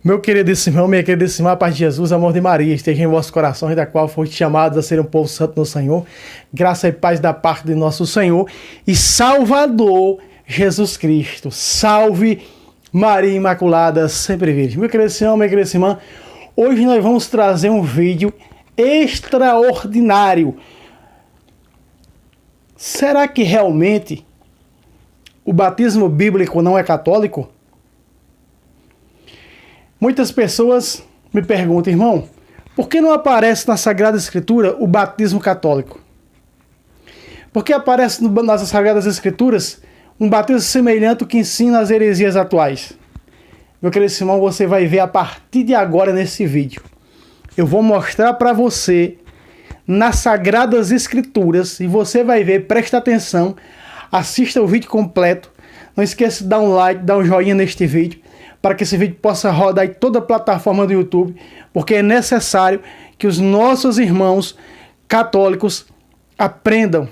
Meu queridíssimo irmão, minha queridíssima, a paz de Jesus, amor de Maria, esteja em vossos corações, da qual foste chamados a ser um povo santo no Senhor, graça e paz da parte de nosso Senhor e Salvador Jesus Cristo. Salve Maria Imaculada, sempre virgem. Meu querido irmão, minha querida irmã, hoje nós vamos trazer um vídeo extraordinário. Será que realmente o batismo bíblico não é católico? Muitas pessoas me perguntam, irmão, por que não aparece na Sagrada Escritura o batismo católico? Por que aparece nas Sagradas Escrituras um batismo semelhante ao que ensina as heresias atuais? Meu querido irmão, você vai ver a partir de agora nesse vídeo. Eu vou mostrar para você nas Sagradas Escrituras e você vai ver, presta atenção, assista o vídeo completo. Não esqueça de dar um like, dar um joinha neste vídeo, para que esse vídeo possa rodar em toda a plataforma do YouTube, porque é necessário que os nossos irmãos católicos aprendam.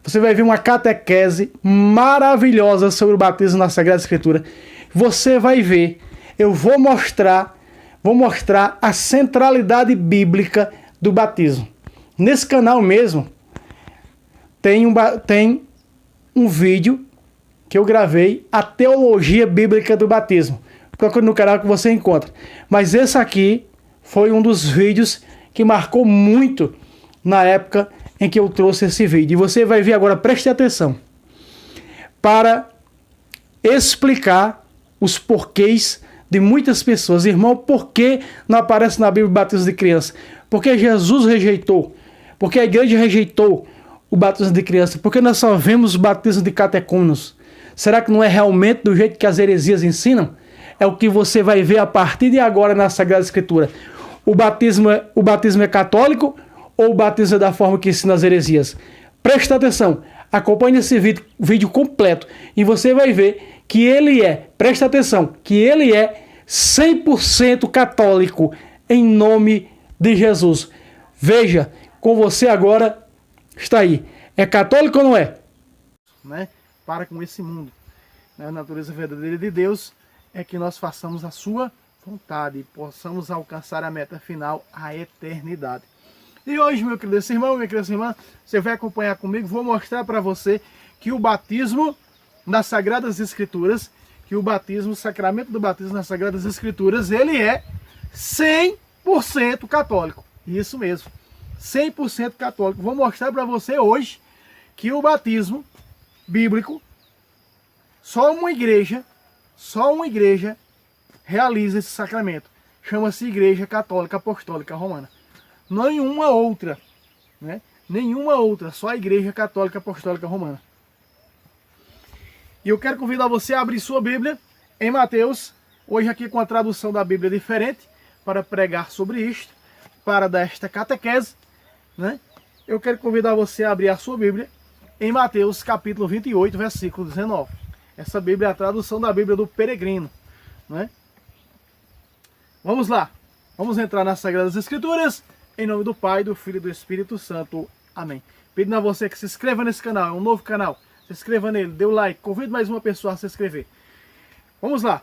Você vai ver uma catequese maravilhosa sobre o batismo na Sagrada Escritura. Você vai ver, eu vou mostrar a centralidade bíblica do batismo. Nesse canal mesmo, tem um vídeo que eu gravei, a teologia bíblica do batismo. Procure no canal que você encontra. Mas esse aqui foi um dos vídeos que marcou muito na época em que eu trouxe esse vídeo. E você vai ver agora, preste atenção, para explicar os porquês de muitas pessoas. Irmão, por que não aparece na Bíblia o batismo de criança? Porque Jesus rejeitou. Porque a igreja rejeitou o batismo de criança. Porque nós só vemos o batismo de catecúmenos. Será que não é realmente do jeito que as heresias ensinam? É o que você vai ver a partir de agora na Sagrada Escritura. O batismo é católico ou o batismo é da forma que ensina as heresias? Presta atenção, acompanhe esse vídeo completo e você vai ver que ele presta atenção, que ele é 100% católico em nome de Jesus. Veja, com você agora está aí. É católico ou não é? Para com esse mundo. A natureza verdadeira de Deus é que nós façamos a sua vontade e possamos alcançar a meta final, a eternidade. E hoje, meu querido irmão, minha querida irmã, você vai acompanhar comigo, vou mostrar para você que o batismo nas Sagradas Escrituras, o sacramento do batismo nas Sagradas Escrituras, ele é 100% católico. Isso mesmo, 100% católico. Vou mostrar para você hoje que o batismo bíblico, só uma igreja realiza esse sacramento. Chama-se Igreja Católica Apostólica Romana. Nenhuma outra, Nenhuma outra, só a Igreja Católica Apostólica Romana. E eu quero convidar você a abrir sua Bíblia em Mateus, hoje aqui com a tradução da Bíblia diferente, para pregar sobre isto, para dar esta catequese, Eu quero convidar você a abrir a sua Bíblia em Mateus capítulo 28, versículo 19. Essa Bíblia é a tradução da Bíblia do Peregrino, Vamos lá. Vamos entrar nas Sagradas Escrituras, em nome do Pai, do Filho e do Espírito Santo. Amém. Pedindo a você que se inscreva nesse canal, é um novo canal. Se inscreva nele, dê o like, convide mais uma pessoa a se inscrever. Vamos lá,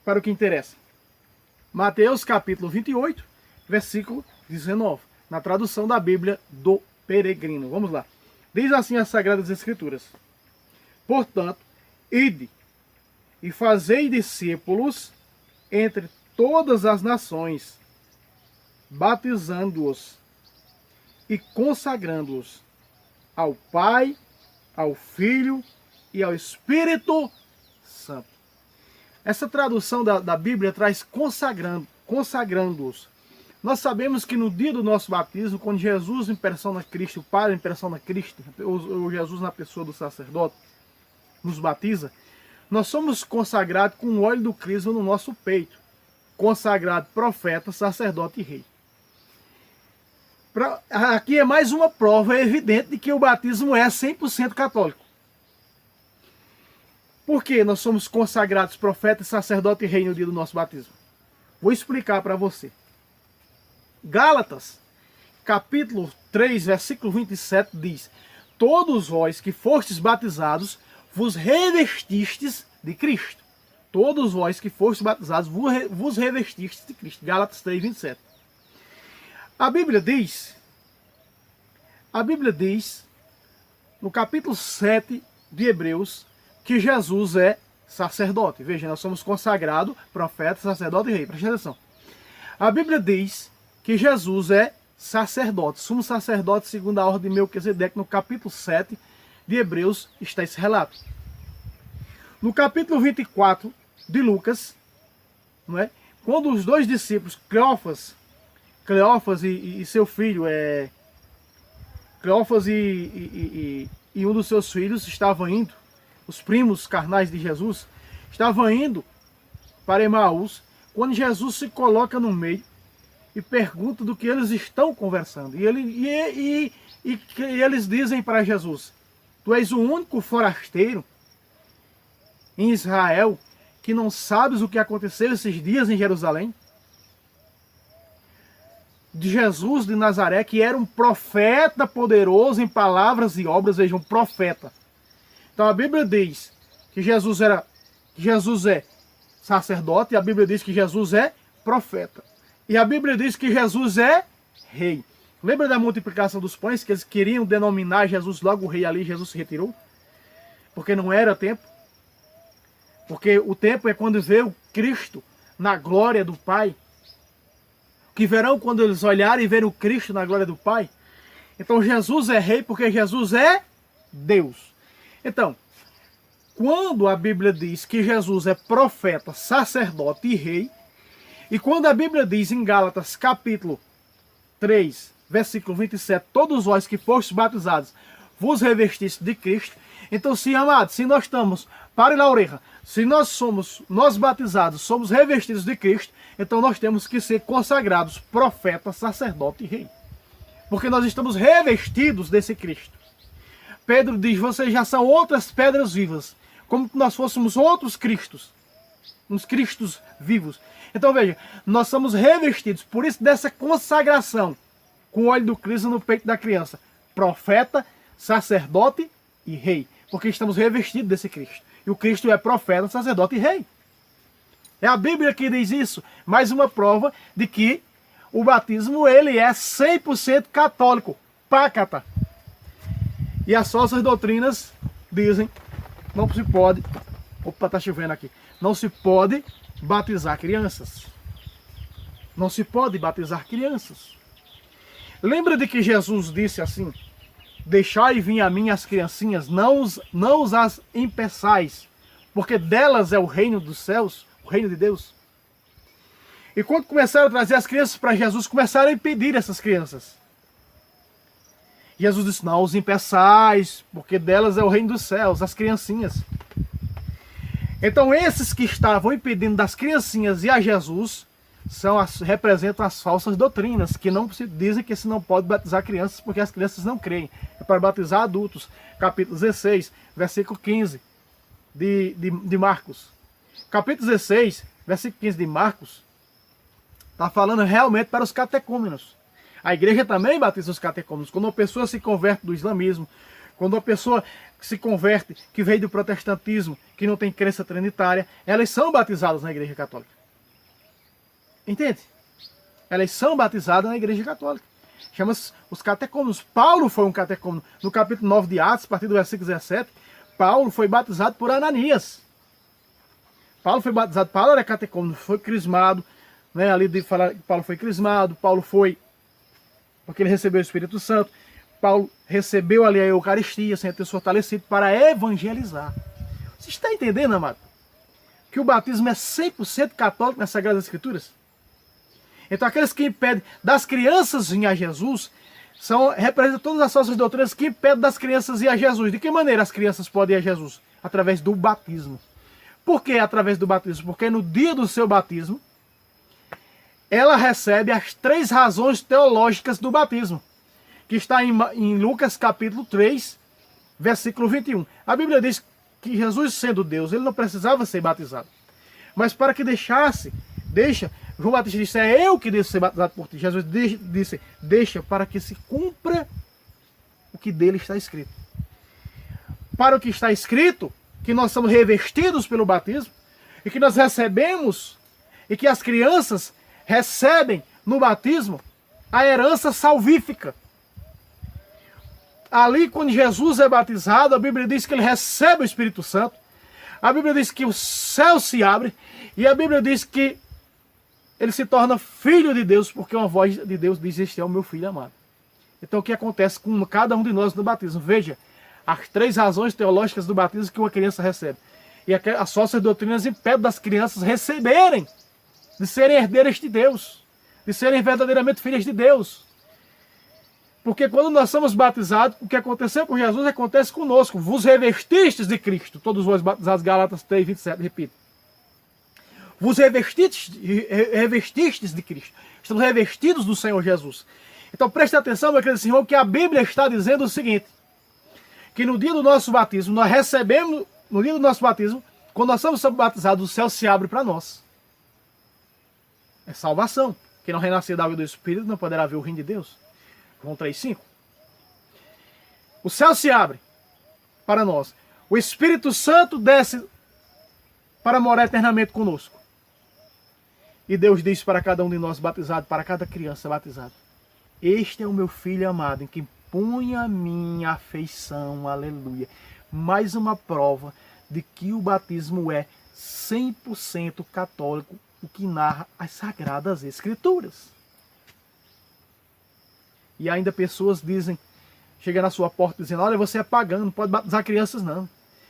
para o que interessa. Mateus capítulo 28, versículo 19. Na tradução da Bíblia do Peregrino. Vamos lá. Diz assim as Sagradas Escrituras: portanto, ide e fazei discípulos entre todas as nações, batizando-os e consagrando-os ao Pai, ao Filho e ao Espírito Santo. Essa tradução da Bíblia traz consagrando-os. Nós sabemos que no dia do nosso batismo, quando Jesus em persona Cristo, o Pai em persona Cristo, ou Jesus na pessoa do sacerdote, nos batiza, nós somos consagrados com o óleo do crisma no nosso peito. Consagrado profeta, sacerdote e rei. Aqui é mais uma prova evidente de que o batismo é 100% católico. Por que nós somos consagrados profeta, sacerdote e rei no dia do nosso batismo? Vou explicar para você. Gálatas, capítulo 3, versículo 27 diz: todos vós que fostes batizados, vos revestistes de Cristo. todos vós que fostes batizados vos revestistes de Cristo. Gálatas 3, 27. A Bíblia diz, no capítulo 7 de Hebreus, que Jesus é sacerdote. Veja, nós somos consagrados, profeta, sacerdote e rei. Preste atenção. A Bíblia diz que Jesus é sacerdote, sumo sacerdote segundo a ordem de Melquisedeque. No capítulo 7 de Hebreus está esse relato. No capítulo 24 de Lucas, não é? Quando os dois discípulos, Cleófas e seu filho, Cleófas e um dos seus filhos estavam indo, os primos carnais de Jesus, estavam indo para Emaús, quando Jesus se coloca no meio e pergunta do que eles estão conversando. E eles dizem para Jesus: tu és o único forasteiro em Israel que não sabes o que aconteceu esses dias em Jerusalém? De Jesus de Nazaré, que era um profeta poderoso em palavras e obras, veja, um profeta. Então a Bíblia diz que Jesus é sacerdote, e a Bíblia diz que Jesus é profeta. E a Bíblia diz que Jesus é rei. Lembra da multiplicação dos pães, que eles queriam denominar Jesus logo o rei ali, Jesus se retirou? Porque não era tempo. Porque o tempo é quando vê o Cristo na glória do Pai. Que verão quando eles olharem e verem o Cristo na glória do Pai. Então Jesus é rei porque Jesus é Deus. Então, quando a Bíblia diz que Jesus é profeta, sacerdote e rei, e quando a Bíblia diz em Gálatas capítulo 3, versículo 27, todos vós que fostes batizados, vos revestiste de Cristo. Então, sim, amados, se nós estamos, pare na orelha, se nós batizados, somos revestidos de Cristo, então nós temos que ser consagrados profeta, sacerdote e rei. Porque nós estamos revestidos desse Cristo. Pedro diz, vocês já são outras pedras vivas, como se nós fôssemos outros Cristos, uns Cristos vivos. Então veja, nós somos revestidos, por isso dessa consagração, com o óleo do Cristo no peito da criança, profeta, sacerdote e rei, porque estamos revestidos desse Cristo. E o Cristo é profeta, sacerdote e rei. É a Bíblia que diz isso. Mais uma prova de que o batismo ele é 100% católico. Pácata. E as falsas doutrinas dizem, não se pode, opa, tá chovendo aqui, não se pode batizar crianças. Não se pode batizar crianças. Lembra de que Jesus disse assim, deixai vir a mim as criancinhas, não os as impeçais, porque delas é o reino dos céus, o reino de Deus. E quando começaram a trazer as crianças para Jesus, começaram a impedir essas crianças. Jesus disse, não os impeçais, porque delas é o reino dos céus, as criancinhas. Então esses que estavam impedindo das criancinhas e a Jesus, representam as falsas doutrinas, que não dizem que se não pode batizar crianças, porque as crianças não creem. É para batizar adultos. Capítulo 16, versículo 15 de Marcos. Capítulo 16, versículo 15 de Marcos, está falando realmente para os catecúmenos. A igreja também batiza os catecúmenos. Quando uma pessoa se converte do islamismo, quando uma pessoa se converte, que veio do protestantismo, que não tem crença trinitária, elas são batizadas na igreja católica. Entende? Elas são batizadas na igreja católica. Chama-se os catecúmenos. Paulo foi um catecúmeno. No capítulo 9 de Atos, a partir do versículo 17, Paulo foi batizado por Ananias. Paulo era catecúmeno, foi crismado, né? Ali de falar que Paulo foi crismado, Paulo foi porque ele recebeu o Espírito Santo. Paulo recebeu ali a Eucaristia, sem ter se fortalecido para evangelizar. Você está entendendo, amado? Que o batismo é 100% católico nas Sagradas Escrituras? Então aqueles que impedem das crianças vir a Jesus, representam todas as falsas doutrinas que impedem das crianças ir a Jesus. De que maneira as crianças podem ir a Jesus? Através do batismo. Por que através do batismo? Porque no dia do seu batismo, ela recebe as 3 razões teológicas do batismo, que está em Lucas capítulo 3, versículo 21. A Bíblia diz que Jesus, sendo Deus, ele não precisava ser batizado. Mas para que João Batista disse, é eu que devo ser batizado por ti. Jesus disse, deixa para que se cumpra o que dele está escrito. Para o que está escrito, que nós somos revestidos pelo batismo, e que nós recebemos, e que as crianças recebem no batismo, a herança salvífica. Ali, quando Jesus é batizado, a Bíblia diz que ele recebe o Espírito Santo, a Bíblia diz que o céu se abre, e a Bíblia diz que ele se torna filho de Deus, porque uma voz de Deus diz: este é o meu filho amado. Então o que acontece com cada um de nós no batismo? Veja, as 3 razões teológicas do batismo que uma criança recebe. E as falsas doutrinas impedem das crianças receberem, de serem herdeiras de Deus, de serem verdadeiramente filhas de Deus. Porque quando nós somos batizados, o que aconteceu com Jesus acontece conosco. Vos revestistes de Cristo. Todos vós batizados, Gálatas 3, 27, repito. Vos revestistes de Cristo. Estamos revestidos do Senhor Jesus. Então preste atenção, meu querido irmão, que a Bíblia está dizendo o seguinte: que no dia do nosso batismo, nós recebemos, no dia do nosso batismo, quando nós somos batizados, o céu se abre para nós. É salvação. Quem não renascer da água do Espírito não poderá ver o reino de Deus. João 3,5. O céu se abre para nós. O Espírito Santo desce para morar eternamente conosco. E Deus diz para cada um de nós batizado, para cada criança batizada: este é o meu filho amado, em quem ponho a minha afeição. Aleluia. Mais uma prova de que o batismo é 100% católico, o que narra as Sagradas Escrituras. E ainda pessoas dizem, chegam na sua porta dizendo: olha, você é pagão, não pode batizar crianças não,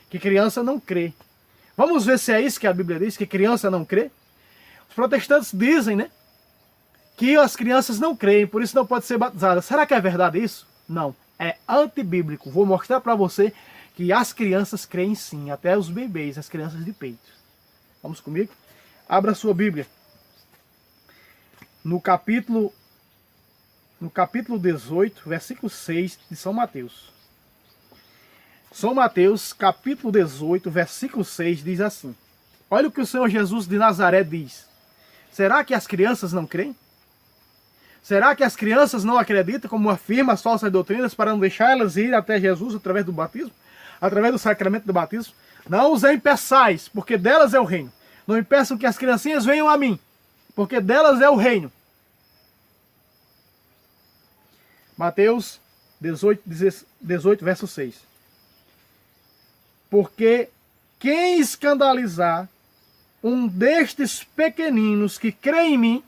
que criança não crê. Vamos ver se é isso que a Bíblia diz, que criança não crê? Os protestantes dizem, né, que as crianças não creem, por isso não pode ser batizada. Será que é verdade isso? Não, é antibíblico. Vou mostrar para você que as crianças creem sim, até os bebês, as crianças de peito. Vamos comigo? Abra a sua Bíblia. No capítulo 18, versículo 6 de São Mateus. São Mateus, capítulo 18, versículo 6, diz assim: olha o que o Senhor Jesus de Nazaré diz. Será que as crianças não creem? Será que as crianças não acreditam, como afirmam as falsas doutrinas, para não deixar elas ir até Jesus através do batismo? Através do sacramento do batismo? Não os impeçais, porque delas é o reino. Não impeçam que as criancinhas venham a mim, porque delas é o reino. Mateus 18, verso 6. Porque quem escandalizar um destes pequeninos que crê em mim,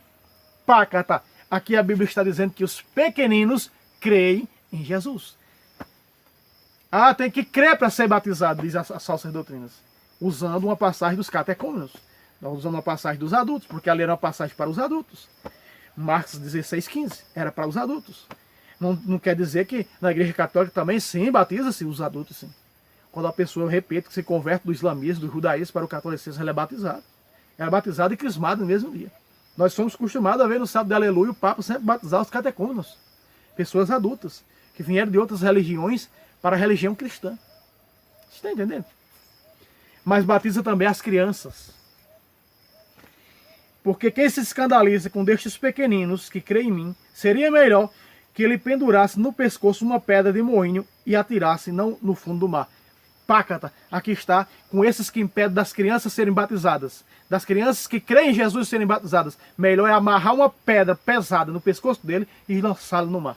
pácata. Aqui a Bíblia está dizendo que os pequeninos creem em Jesus. Ah, tem que crer para ser batizado, diz as falsas doutrinas. Usando uma passagem dos catecúmenos. Não usando uma passagem dos adultos, porque ali era uma passagem para os adultos. Marcos 16:15, era para os adultos. Não quer dizer que na Igreja Católica também, sim, batiza-se os adultos, sim. Quando a pessoa, eu repito, que se converte do islamismo, do judaísmo para o catolicismo, ela é batizada. Ela é batizada e crismada no mesmo dia. Nós somos acostumados a ver no sábado de aleluia o Papa sempre batizar os catecúmenos. Pessoas adultas, que vieram de outras religiões para a religião cristã. Você está entendendo? Mas batiza também as crianças. Porque quem se escandaliza com destes pequeninos que creem em mim, seria melhor que ele pendurasse no pescoço uma pedra de moinho e atirasse não no fundo do mar. Pácata, aqui está, com esses que impedem das crianças serem batizadas, das crianças que creem em Jesus serem batizadas. Melhor é amarrar uma pedra pesada no pescoço dele e lançá-lo no mar.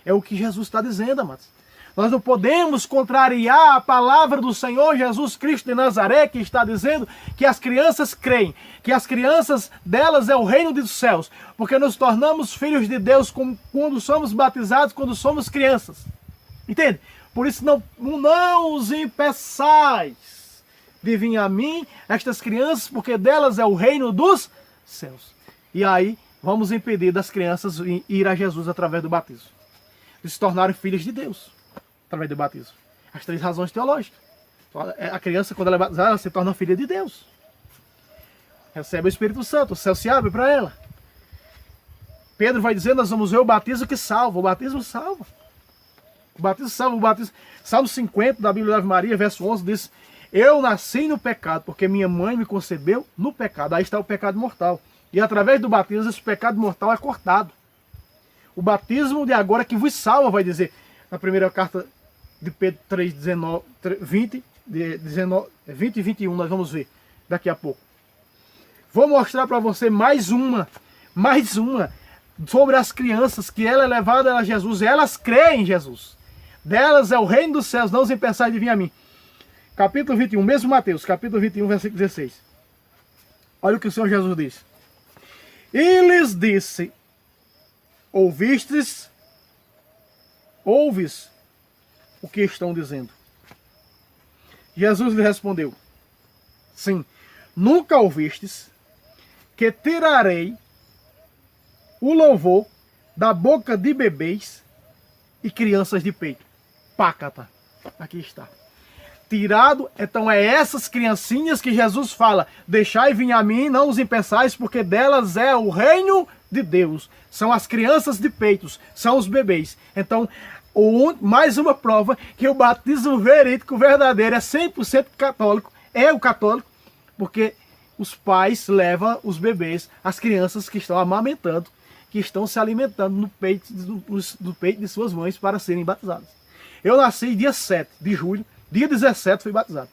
É o que Jesus está dizendo, amados. Nós não podemos contrariar a palavra do Senhor Jesus Cristo de Nazaré, que está dizendo que as crianças creem, que as crianças delas é o reino dos céus, porque nos tornamos filhos de Deus quando somos batizados, quando somos crianças. Entende? Por isso não os impeçais de vir a mim, estas crianças, porque delas é o reino dos céus. E aí vamos impedir das crianças ir a Jesus através do batismo. De se tornarem filhos de Deus através do batismo. As 3 razões teológicas. A criança, quando ela é batizada, ela se torna filha de Deus. Recebe o Espírito Santo, o céu se abre para ela. Pedro vai dizer, nós vamos ver o batismo que salva. O batismo salva. O batismo salva, o batismo. Salmo 50 da Bíblia da Ave Maria, verso 11, diz: eu nasci no pecado, porque minha mãe me concebeu no pecado. Aí está o pecado mortal. E através do batismo, esse pecado mortal é cortado. O batismo de agora que vos salva, vai dizer na primeira carta de Pedro 3, 20 e 21, nós vamos ver. daqui a pouco. Vou mostrar para você mais uma sobre as crianças, que ela é levada a Jesus, e elas creem em Jesus. Delas é o reino dos céus, não os impeçais de vir a mim. Capítulo 21, mesmo Mateus, capítulo 21, versículo 16. Olha o que o Senhor Jesus disse. E lhes disse, ouves o que estão dizendo? Jesus lhe respondeu, sim, nunca ouvistes que tirarei o louvor da boca de bebês e crianças de peito. Pácata. Aqui está. Tirado, então é essas criancinhas que Jesus fala, deixai vir a mim, não os impeçais, porque delas é o reino de Deus. São as crianças de peitos, são os bebês. Então, mais uma prova que o batismo verídico, verdadeiro, é 100% católico, é o católico, porque os pais levam os bebês, as crianças que estão amamentando, que estão se alimentando no peito de suas mães para serem batizadas. Eu nasci dia 7 de julho, dia 17 fui batizado.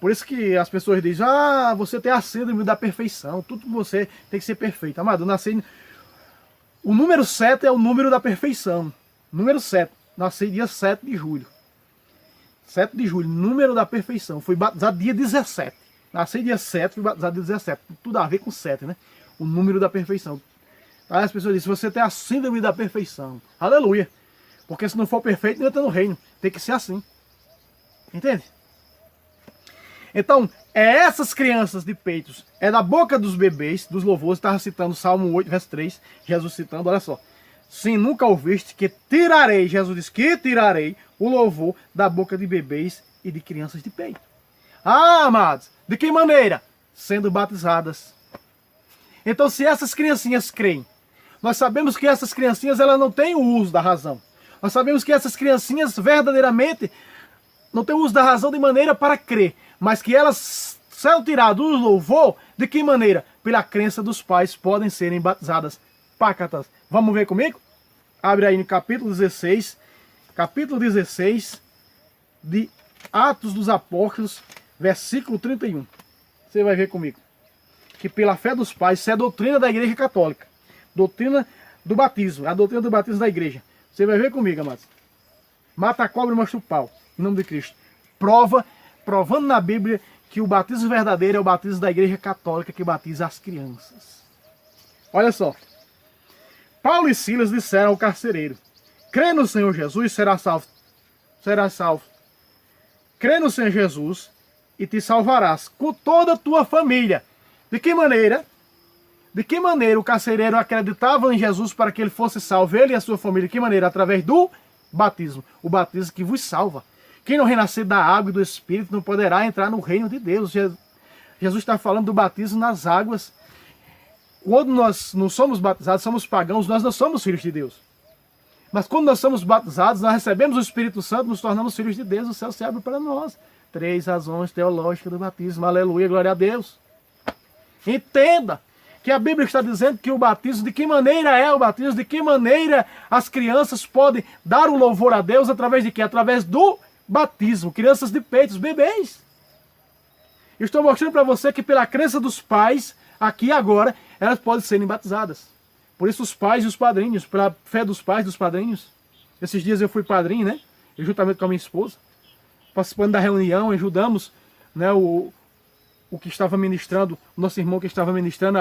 Por isso que as pessoas dizem, você tem a síndrome da perfeição, tudo que você tem que ser perfeito. Amado, eu nasci... O número 7 é o número da perfeição. Número 7, nasci dia 7 de julho. 7 de julho, número da perfeição. Fui batizado dia 17. Nasci dia 7, fui batizado dia 17. Tudo a ver com 7, né? O número da perfeição. Aí as pessoas dizem, você tem a síndrome da perfeição. Aleluia. Porque se não for perfeito, não entra no reino. Tem que ser assim. Entende? Então, é essas crianças de peitos, é da boca dos bebês, dos louvores, estava citando Salmo 8, verso 3, Jesus citando, olha só. Sim, nunca ouviste que tirarei, Jesus disse que tirarei o louvor da boca de bebês e de crianças de peito. Amados, de que maneira? Sendo batizadas. Então, se essas criancinhas creem, nós sabemos que essas criancinhas elas não têm o uso da razão. Nós sabemos que essas criancinhas verdadeiramente não têm o uso da razão de maneira para crer, mas que elas são tiradas do louvor, de que maneira? Pela crença dos pais podem serem batizadas. Pácatas. Vamos ver comigo? Abre aí no capítulo 16 de Atos dos Apóstolos, versículo 31. Você vai ver comigo. Que pela fé dos pais, isso é a doutrina da Igreja Católica. Doutrina do batismo, a doutrina do batismo da igreja. Você vai ver comigo, amados. Mata a cobra e mostra o pau, em nome de Cristo. Provando na Bíblia que o batismo verdadeiro é o batismo da Igreja Católica, que batiza as crianças. Olha só. Paulo e Silas disseram ao carcereiro, crê no Senhor Jesus e serás salvo. Serás salvo. Crê no Senhor Jesus e te salvarás com toda a tua família. De que maneira? De que maneira o carcereiro acreditava em Jesus para que ele fosse salvo, ele e a sua família? De que maneira? Através do batismo. O batismo que vos salva. Quem não renascer da água e do Espírito não poderá entrar no reino de Deus. Jesus está falando do batismo nas águas. Quando nós não somos batizados, somos pagãos, nós não somos filhos de Deus. Mas quando nós somos batizados, nós recebemos o Espírito Santo, nos tornamos filhos de Deus, o céu se abre para nós. 3 razões teológicas do batismo. Aleluia, glória a Deus. Entenda que a Bíblia está dizendo que o batismo, de que maneira é o batismo, de que maneira as crianças podem dar o louvor a Deus, através de quê? Através do batismo. Crianças de peitos, bebês. Eu estou mostrando para você que pela crença dos pais, aqui e agora, elas podem serem batizadas. Por isso os pais e os padrinhos, pela fé dos pais e dos padrinhos. Esses dias eu fui padrinho, né? Eu, juntamente com a minha esposa, participando da reunião, ajudamos, né, o que estava ministrando, o nosso irmão que estava ministrando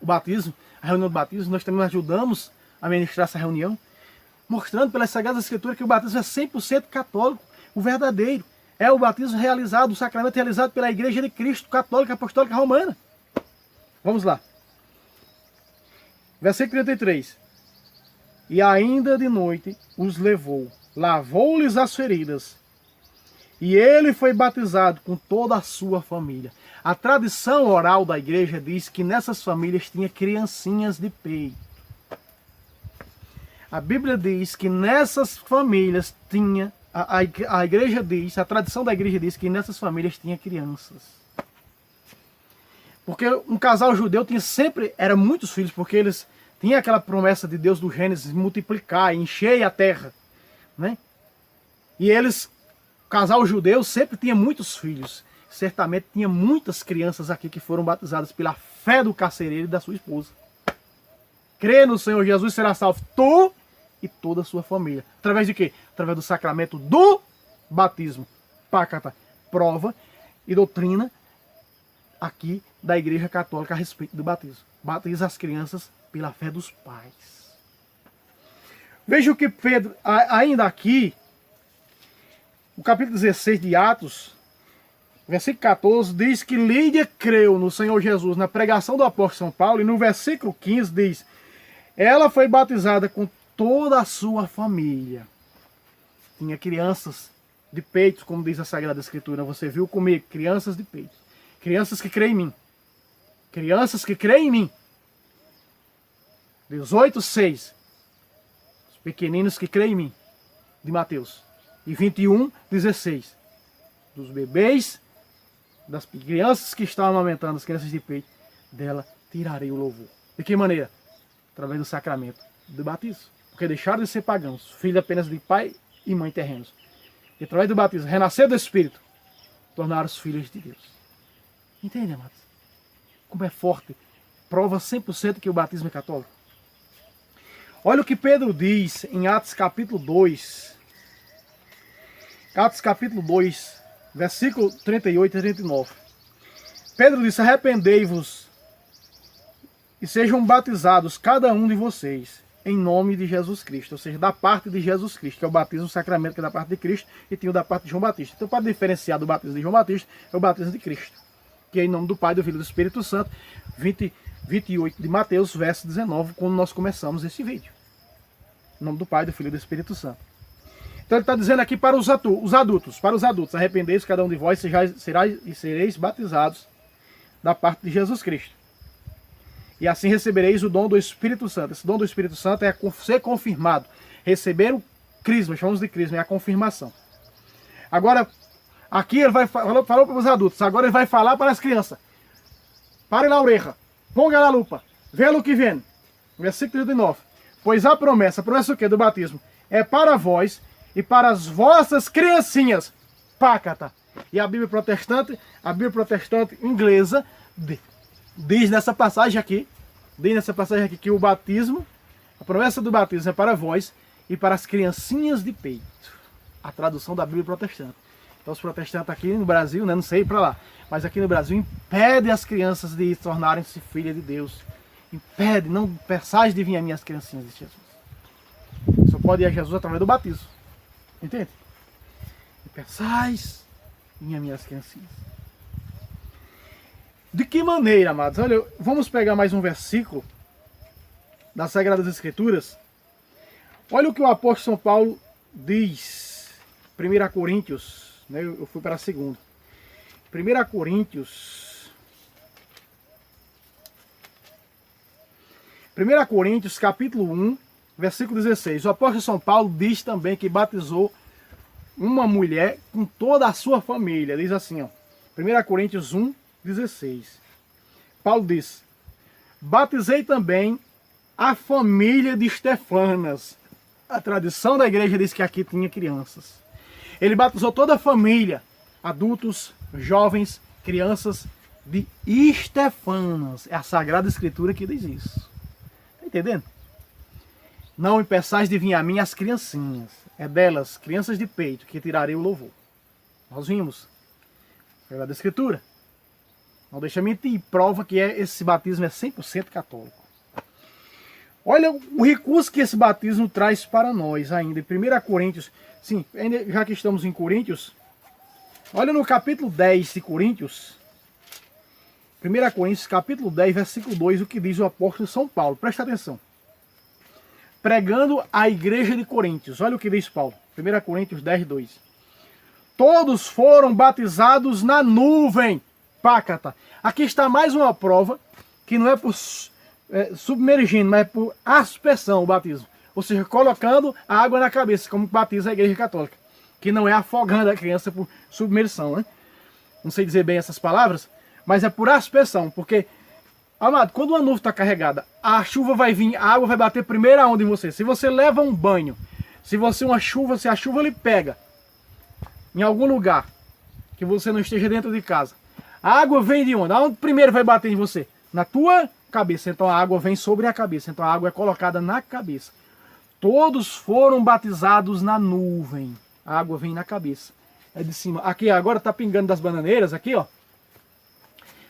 o batismo, a reunião do batismo. Nós também ajudamos a ministrar essa reunião, mostrando pelas Sagradas Escrituras que o batismo é 100% católico, o verdadeiro. É o batismo realizado, o sacramento realizado pela Igreja de Cristo Católica Apostólica Romana. Vamos lá. Versículo 33. E ainda de noite os levou, lavou-lhes as feridas, e ele foi batizado com toda a sua família. A tradição oral da igreja diz que nessas famílias tinha criancinhas de peito. A Bíblia diz que nessas famílias tinha, a igreja diz, a tradição da igreja diz que nessas famílias tinha crianças. Porque um casal judeu tinha sempre, era muitos filhos, porque eles tinham aquela promessa de Deus do Gênesis, multiplicar, encher a terra, né? E eles, o casal judeu sempre tinha muitos filhos. certamente tinha muitas crianças aqui que foram batizadas pela fé do carcereiro e da sua esposa. Crê no Senhor Jesus, será salvo tu e toda a sua família. Através de quê? Através do sacramento do batismo. Pácata, prova e doutrina aqui da Igreja Católica a respeito do batismo. Batiza as crianças pela fé dos pais. Veja o que Pedro, ainda aqui, no capítulo 16 de Atos, versículo 14, diz que Lídia creu no Senhor Jesus na pregação do apóstolo São Paulo, e no versículo 15 diz, ela foi batizada com toda a sua família. Tinha crianças de peito, como diz a Sagrada Escritura, você viu comigo, crianças de peito. Crianças que creem em mim. Crianças que creem em mim. 18:6. Os pequeninos que creem em mim. De Mateus. E 21:16. Dos bebês, das crianças que estão amamentando, as crianças de peito, dela tirarei o louvor. De que maneira? Através do sacramento do batismo. Porque deixaram de ser pagãos, filhos apenas de pai e mãe terrenos. E através do batismo, renascer do Espírito, tornaram-se filhos de Deus. Entende, amados? Como é forte. Prova 100% que o batismo é católico. Olha o que Pedro diz em Atos capítulo 2. Atos capítulo 2, versículo 38 e 39. Pedro diz, arrependei-vos e sejam batizados cada um de vocês em nome de Jesus Cristo, ou seja, da parte de Jesus Cristo, que é o batismo, o sacramento que é da parte de Cristo, e tem o da parte de João Batista. Então, para diferenciar do batismo de João Batista, é o batismo de Cristo, que é em nome do Pai, do Filho e do Espírito Santo, 28 de Mateus, verso 19, quando nós começamos esse vídeo. Em nome do Pai, do Filho e do Espírito Santo. Então ele está dizendo aqui para os adultos, arrependei-vos cada um de vós e sereis batizados da parte de Jesus Cristo. E assim recebereis o dom do Espírito Santo. Esse dom do Espírito Santo é ser confirmado. Receber o crisma, chamamos de crisma, é a confirmação. Agora, aqui ele falou para os adultos, agora ele vai falar para as crianças. Pare na orelha, ponga na lupa, vê o que vem. Versículo 39. Pois a promessa o quê? Do batismo, é para vós e para as vossas criancinhas. Pácata. E a Bíblia protestante inglesa, diz nessa passagem aqui que o batismo, a promessa do batismo é para vós e para as criancinhas de peito. A tradução da Bíblia protestante. Então os protestantes aqui no Brasil, né, não sei para lá, mas aqui no Brasil impede as crianças de tornarem-se filhas de Deus. Impede, não peçais de vir a minhas criancinhas, de Jesus. Só pode ir a Jesus através do batismo. Entende? E peçais em minhas criancinhas. De que maneira, amados? Olha, vamos pegar mais um versículo das Sagradas Escrituras. Olha o que o apóstolo São Paulo diz. 1 Coríntios, né? Eu fui para a segunda. 1 Coríntios, capítulo 1, versículo 16. O apóstolo São Paulo diz também que batizou uma mulher com toda a sua família. Diz assim, ó, 1 Coríntios 1, 16. Paulo diz, batizei também a família de Estefanas. A tradição da igreja diz que aqui tinha crianças. Ele batizou toda a família, adultos, jovens, crianças de Estefanas. É a Sagrada Escritura que diz isso. Está entendendo? Não impeçais de vir a mim as criancinhas. É delas, crianças de peito, que tirarei o louvor. Nós vimos. Sagrada Escritura. Não deixa mentir, prova que esse batismo é 100% católico. Olha o recurso que esse batismo traz para nós ainda. Em 1 Coríntios, sim, já que estamos em Coríntios, olha no capítulo 10 de Coríntios, 1 Coríntios, capítulo 10, versículo 2, o que diz o apóstolo São Paulo. Presta atenção. Pregando a igreja de Coríntios. Olha o que diz Paulo. 1 Coríntios 10, 2. Todos foram batizados na nuvem. Pácata. Aqui está mais uma prova que não é por submergindo, mas é por aspersão o batismo. Ou seja, colocando a água na cabeça, como batiza a igreja católica. Que não é afogando a criança por submersão, né? Não sei dizer bem essas palavras, mas é por aspersão. Porque, amado, quando uma nuvem está carregada, a chuva vai vir, a água vai bater primeiro aonde em você. Se você leva um banho, se a chuva lhe pega em algum lugar, que você não esteja dentro de casa. A água vem de onde? Aonde primeiro vai bater em você? Na tua cabeça. Então a água vem sobre a cabeça. Então a água é colocada na cabeça. Todos foram batizados na nuvem. A água vem na cabeça. É de cima. Aqui agora tá pingando das bananeiras, aqui ó.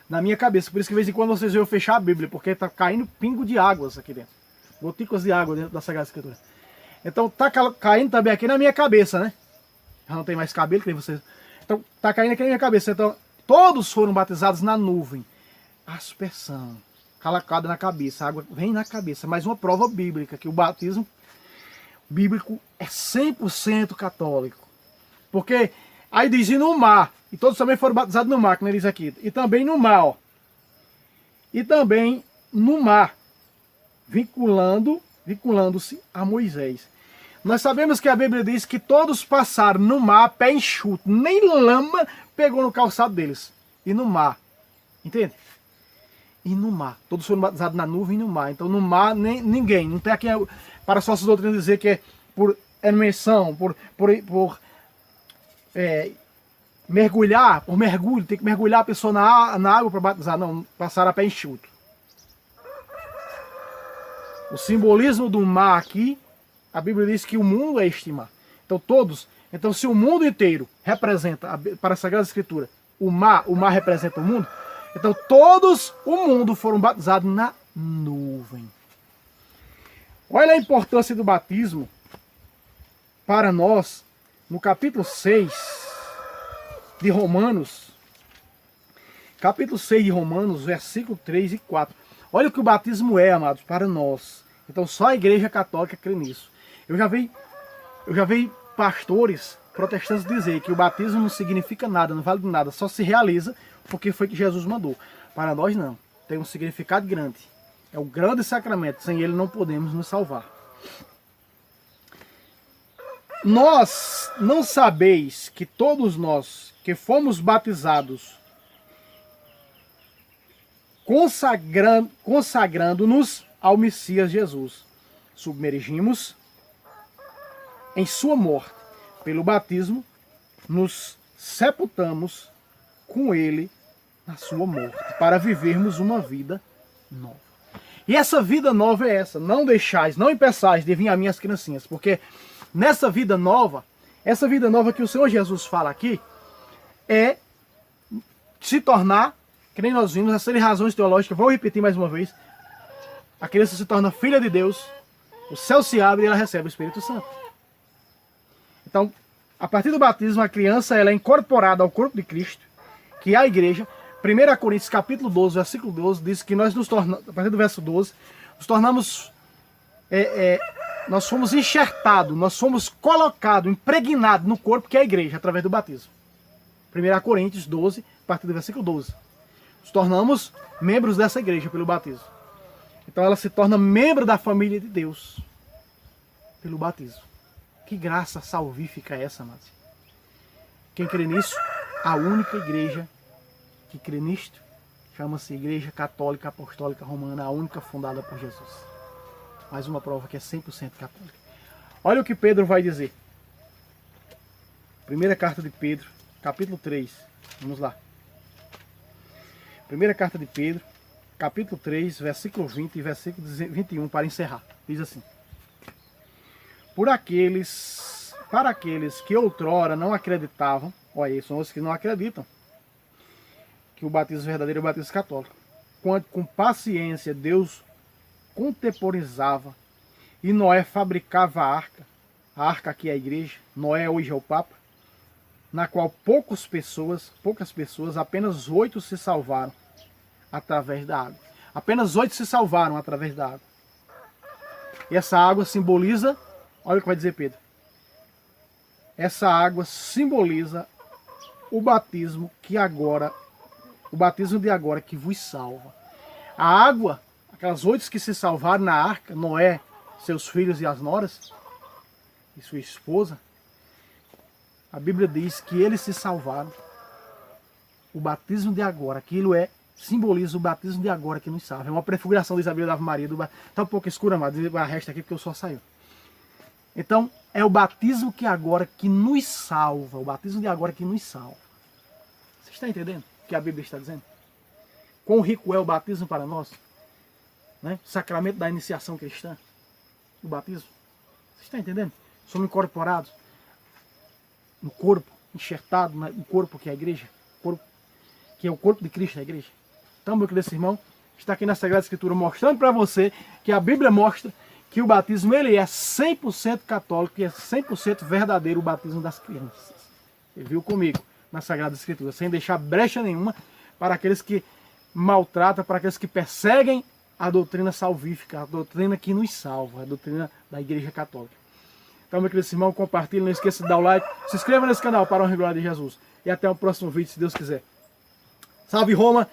Na minha cabeça. Por isso que de vez em quando vocês veem eu fechar a Bíblia. Porque tá caindo pingo de águas aqui dentro. Gotículas de água dentro da Sagrada Escritura. Então tá caindo também aqui na minha cabeça, né? Já não tem mais cabelo, que nem vocês. Então tá caindo aqui na minha cabeça. Então todos foram batizados na nuvem. Aspersão. Colocada na cabeça. A água vem na cabeça. Mais uma prova bíblica. Que o batismo bíblico é 100% católico. Porque aí diz e no mar. E todos também foram batizados no mar, como ele diz aqui. E também no mar, ó. E também no mar. Vinculando-se a Moisés. Nós sabemos que a Bíblia diz que todos passaram no mar pé enxuto. Nem lama pegou no calçado deles. E no mar. Entende? E no mar. Todos foram batizados na nuvem e no mar. Então no mar ninguém. Não tem aqui para as falsas doutrinas dizer que é por imersão, por mergulhar, por mergulho. Tem que mergulhar a pessoa na água para batizar. Não, passaram a pé enxuto. O simbolismo do mar aqui, a Bíblia diz que o mundo é este mar. Então todos, então se o mundo inteiro representa, para a Sagrada Escritura, o mar representa o mundo, então todos o mundo foram batizados na nuvem. Olha a importância do batismo para nós, no capítulo 6 de Romanos, versículo 3 e 4. Olha o que o batismo é, amados, para nós. Então só a Igreja Católica crê nisso. Eu já vi pastores protestantes dizer que o batismo não significa nada, não vale de nada, só se realiza porque foi que Jesus mandou. Para nós não. Tem um significado grande. É o grande sacramento. Sem ele não podemos nos salvar. Nós não sabeis que todos nós que fomos batizados consagrando-nos ao Messias Jesus, submergimos em sua morte. Pelo batismo, nos sepultamos com ele na sua morte, para vivermos uma vida nova. E essa vida nova é essa. Não deixais, não impeçais de vir a minhas criancinhas, porque nessa vida nova, essa vida nova que o Senhor Jesus fala aqui, é se tornar, que nem nós vimos, essas razões teológicas, vou repetir mais uma vez, a criança se torna filha de Deus, o céu se abre e ela recebe o Espírito Santo. Então, a partir do batismo, a criança ela é incorporada ao corpo de Cristo, que é a igreja. 1 Coríntios capítulo 12, versículo 12, diz que nós nos tornamos, a partir do verso 12, nos tornamos, nós fomos enxertados, nós fomos colocados, impregnados no corpo que é a igreja, através do batismo. 1 Coríntios 12, a partir do versículo 12. Nos tornamos membros dessa igreja pelo batismo. Então ela se torna membro da família de Deus pelo batismo. Que graça salvífica é essa, amados? Quem crê nisso, a única igreja que crê nisto, chama-se Igreja Católica Apostólica Romana, a única fundada por Jesus. Mais uma prova que é 100% católica. Olha o que Pedro vai dizer. Primeira carta de Pedro, capítulo 3. Vamos lá. Primeira carta de Pedro, capítulo 3, versículo 20 e versículo 21, para encerrar. Diz assim: para aqueles que outrora não acreditavam, olha, são os que não acreditam que o batismo verdadeiro é o batismo católico. Quando com paciência Deus contemporizava e Noé fabricava a arca aqui é a igreja, Noé hoje é o Papa, na qual poucas pessoas, apenas 8 se salvaram através da água. Apenas 8 se salvaram através da água. E essa água simboliza, olha o que vai dizer Pedro, essa água simboliza o batismo que agora, o batismo de agora que vos salva. A água, aquelas 8 que se salvaram na arca, Noé, seus filhos e as noras, e sua esposa, a Bíblia diz que eles se salvaram. O batismo de agora, aquilo simboliza o batismo de agora que nos salva. É uma prefiguração de Isabel da Ave Maria. Está um pouco escura, mas resta aqui porque o sol saiu. Então, é o batismo que agora que nos salva. O batismo de agora que nos salva. Você está entendendo o que a Bíblia está dizendo? Quão rico é o batismo para nós? Né? O sacramento da iniciação cristã. O batismo. Você está entendendo? Somos incorporados no corpo, enxertado no corpo que é a igreja. Corpo, que é o corpo de Cristo, a igreja. Então, meu querido irmão, está aqui na Sagrada Escritura mostrando para você que a Bíblia mostra que o batismo ele é 100% católico e é 100% verdadeiro o batismo das crianças. Você viu comigo na Sagrada Escritura, sem deixar brecha nenhuma para aqueles que maltratam, para aqueles que perseguem a doutrina salvífica, a doutrina que nos salva, a doutrina da Igreja Católica. Então, meu querido irmão, compartilhe, não esqueça de dar o like, se inscreva nesse canal para a honra e glória de Jesus. E até o próximo vídeo, se Deus quiser. Salve Roma!